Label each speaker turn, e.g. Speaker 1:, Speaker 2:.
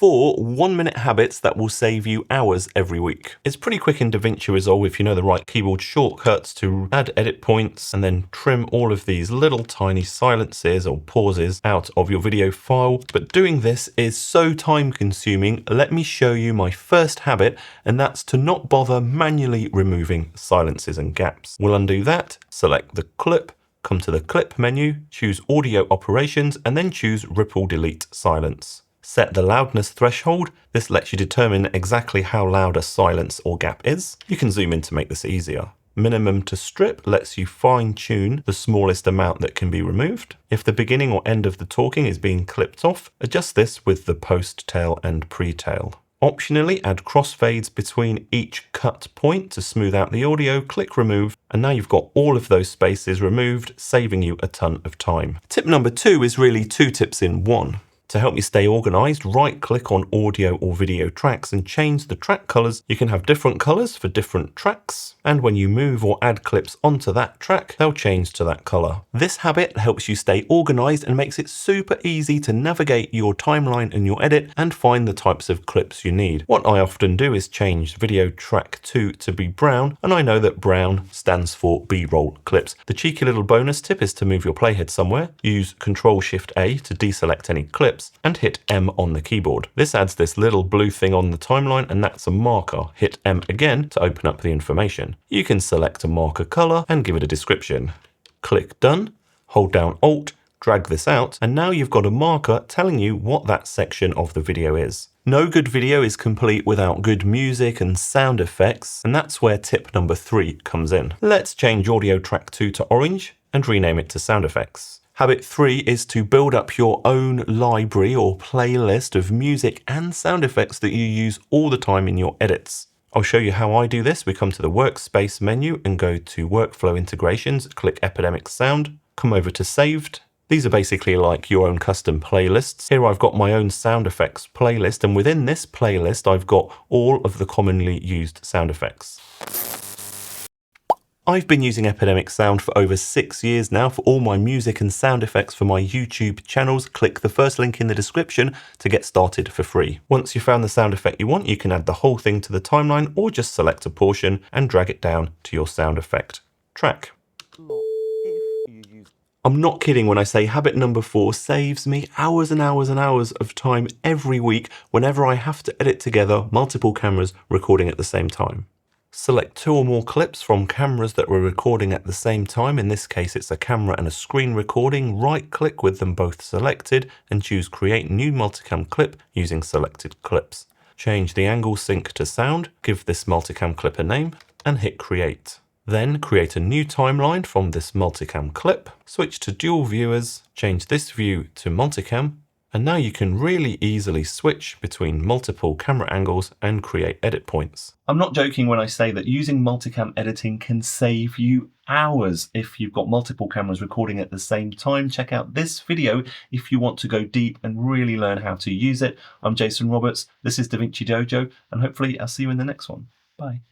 Speaker 1: 4 1-minute habits that will save you hours every week. It's pretty quick in DaVinci Resolve if you know the right keyboard shortcuts to add edit points and then trim all of these little tiny silences or pauses out of your video file. But doing this is so time consuming. Let me show you my first habit, and that's to not bother manually removing silences and gaps. We'll undo that, select the clip, come to the clip menu, choose audio operations, and then choose ripple delete silence. Set the loudness threshold. This lets you determine exactly how loud a silence or gap is. You can zoom in to make this easier. Minimum to strip lets you fine tune the smallest amount that can be removed. If the beginning or end of the talking is being clipped off, adjust this with the post tail and pre-tail. Optionally, add crossfades between each cut point to smooth out the audio, click remove, and now you've got all of those spaces removed, saving you a ton of time. Tip number 2 is really 2 tips in 1. To help you stay organized, right-click on audio or video tracks and change the track colors. You can have different colors for different tracks, and when you move or add clips onto that track, they'll change to that color. This habit helps you stay organized and makes it super easy to navigate your timeline and your edit and find the types of clips you need. What I often do is change video track 2 to be brown, and I know that brown stands for B-roll clips. The cheeky little bonus tip is to move your playhead somewhere. Use Ctrl-Shift-A to deselect any clips, and hit M on the keyboard. This adds this little blue thing on the timeline, and that's a marker. Hit M again to open up the information. You can select a marker color and give it a description. Click Done, hold down Alt, drag this out, and now you've got a marker telling you what that section of the video is. No good video is complete without good music and sound effects, and that's where tip number 3 comes in. Let's change audio track 2 to orange and rename it to sound effects. Habit 3 is to build up your own library or playlist of music and sound effects that you use all the time in your edits. I'll show you how I do this. We come to the Workspace menu and go to Workflow Integrations, click Epidemic Sound, come over to Saved. These are basically like your own custom playlists. Here I've got my own sound effects playlist, and within this playlist I've got all of the commonly used sound effects. I've been using Epidemic Sound for over 6 years now for all my music and sound effects for my YouTube channels. Click the first link in the description to get started for free. Once you've found the sound effect you want, you can add the whole thing to the timeline or just select a portion and drag it down to your sound effect track. I'm not kidding when I say habit number 4 saves me hours and hours and hours of time every week whenever I have to edit together multiple cameras recording at the same time. Select 2 or more clips from cameras that were recording at the same time. In this case, it's a camera and a screen recording. Right-click with them both selected and choose Create New Multicam Clip using selected clips. Change the angle sync to sound, give this multicam clip a name, and hit Create. Then create a new timeline from this multicam clip, switch to dual viewers, change this view to multicam, and now you can really easily switch between multiple camera angles and create edit points. I'm not joking when I say that using multicam editing can save you hours if you've got multiple cameras recording at the same time. Check out this video if you want to go deep and really learn how to use it. I'm Jason Roberts, this is DaVinci Dojo, and hopefully I'll see you in the next one. Bye.